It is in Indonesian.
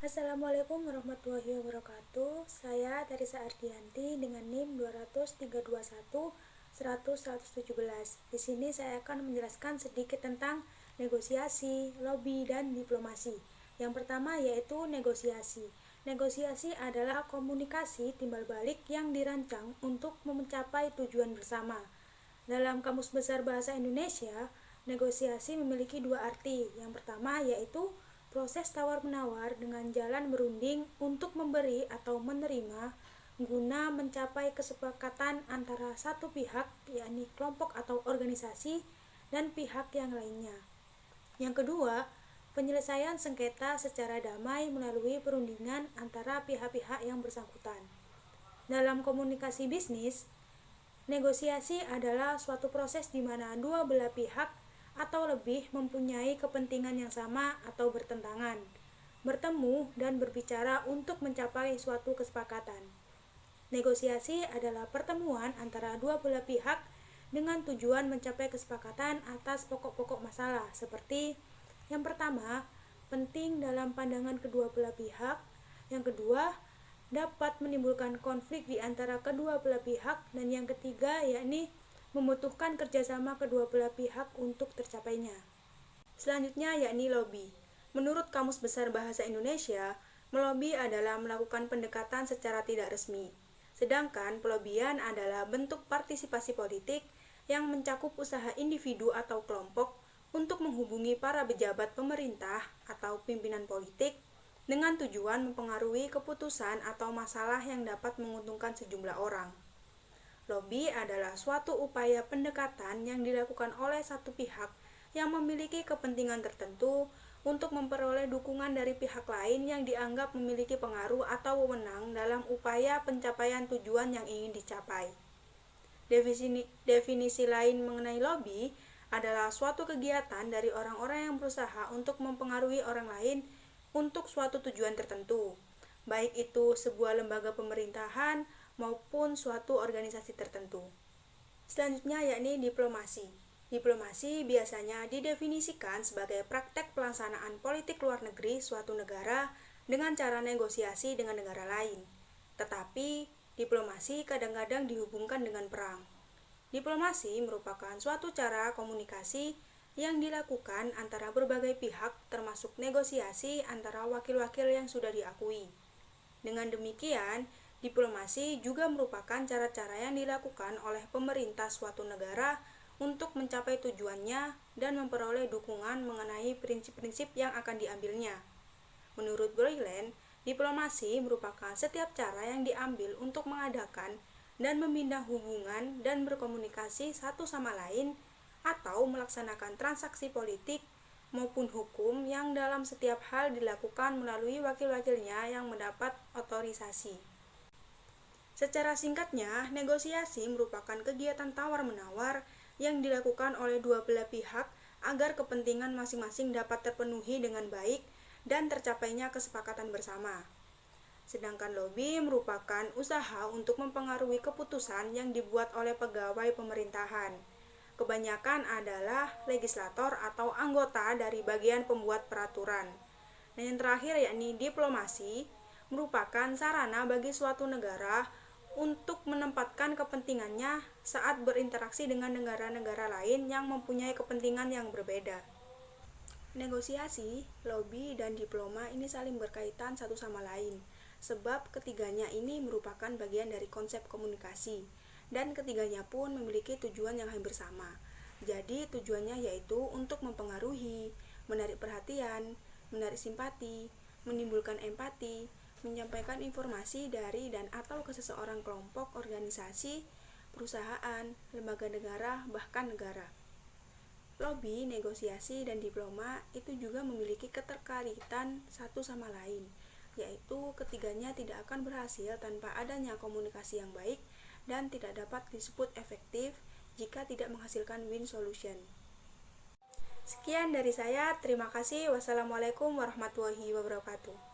Assalamualaikum warahmatullahi wabarakatuh. Saya Tarisa Ardianti dengan NIM 20321 Di sini saya akan menjelaskan sedikit tentang negosiasi, lobby, dan diplomasi. Yang pertama yaitu negosiasi. Negosiasi adalah komunikasi timbal balik yang dirancang untuk mencapai tujuan bersama. Dalam Kamus Besar Bahasa Indonesia, negosiasi memiliki dua arti. Yang pertama yaitu proses tawar-menawar dengan jalan berunding untuk memberi atau menerima guna mencapai kesepakatan antara satu pihak, yakni kelompok atau organisasi, dan pihak yang lainnya. Yang kedua, penyelesaian sengketa secara damai melalui perundingan antara pihak-pihak yang bersangkutan. Dalam komunikasi bisnis, negosiasi adalah suatu proses di mana dua belah pihak atau lebih mempunyai kepentingan yang sama atau bertentangan, bertemu dan berbicara untuk mencapai suatu kesepakatan. Negosiasi adalah pertemuan antara dua belah pihak dengan tujuan mencapai kesepakatan atas pokok-pokok masalah seperti yang pertama, penting dalam pandangan kedua belah pihak, yang kedua, dapat menimbulkan konflik di antara kedua belah pihak, dan yang ketiga yakni membutuhkan kerjasama kedua belah pihak untuk tercapainya. Selanjutnya yakni lobby. Menurut Kamus Besar Bahasa Indonesia, melobi adalah melakukan pendekatan secara tidak resmi. Sedangkan pelobian adalah bentuk partisipasi politik yang mencakup usaha individu atau kelompok untuk menghubungi para pejabat pemerintah atau pimpinan politik dengan tujuan mempengaruhi keputusan atau masalah yang dapat menguntungkan sejumlah orang. Lobby adalah suatu upaya pendekatan yang dilakukan oleh satu pihak yang memiliki kepentingan tertentu untuk memperoleh dukungan dari pihak lain yang dianggap memiliki pengaruh atau wewenang dalam upaya pencapaian tujuan yang ingin dicapai. Definisi lain mengenai lobby adalah suatu kegiatan dari orang-orang yang berusaha untuk mempengaruhi orang lain untuk suatu tujuan tertentu, baik itu sebuah lembaga pemerintahan maupun suatu organisasi tertentu. Selanjutnya yakni diplomasi. Diplomasi biasanya didefinisikan sebagai praktek pelaksanaan politik luar negeri suatu negara dengan cara negosiasi dengan negara lain. Tetapi, diplomasi kadang-kadang dihubungkan dengan perang. Diplomasi merupakan suatu cara komunikasi yang dilakukan antara berbagai pihak termasuk negosiasi antara wakil-wakil yang sudah diakui. Dengan demikian, diplomasi juga merupakan cara-cara yang dilakukan oleh pemerintah suatu negara untuk mencapai tujuannya dan memperoleh dukungan mengenai prinsip-prinsip yang akan diambilnya. Menurut Broylen, diplomasi merupakan setiap cara yang diambil untuk mengadakan dan membina hubungan dan berkomunikasi satu sama lain atau melaksanakan transaksi politik maupun hukum yang dalam setiap hal dilakukan melalui wakil-wakilnya yang mendapat otorisasi. Secara singkatnya, negosiasi merupakan kegiatan tawar-menawar yang dilakukan oleh dua belah pihak agar kepentingan masing-masing dapat terpenuhi dengan baik dan tercapainya kesepakatan bersama. Sedangkan lobby merupakan usaha untuk mempengaruhi keputusan yang dibuat oleh pegawai pemerintahan. Kebanyakan adalah legislator atau anggota dari bagian pembuat peraturan. Dan yang terakhir yakni diplomasi merupakan sarana bagi suatu negara untuk menempatkan kepentingannya saat berinteraksi dengan negara-negara lain yang mempunyai kepentingan yang berbeda. Negosiasi, lobby, dan diploma ini saling berkaitan satu sama lain, sebab ketiganya ini merupakan bagian dari konsep komunikasi, dan ketiganya pun memiliki tujuan yang hampir sama. Jadi tujuannya yaitu untuk mempengaruhi, menarik perhatian, menarik simpati, menimbulkan empati, menyampaikan informasi dari dan atau ke seseorang, kelompok, organisasi, perusahaan, lembaga negara, bahkan negara. Lobby, negosiasi, dan diploma itu juga memiliki keterkaitan satu sama lain, yaitu ketiganya tidak akan berhasil tanpa adanya komunikasi yang baik dan tidak dapat disebut efektif jika tidak menghasilkan win solution. Sekian dari saya, terima kasih. Wassalamualaikum warahmatullahi wabarakatuh.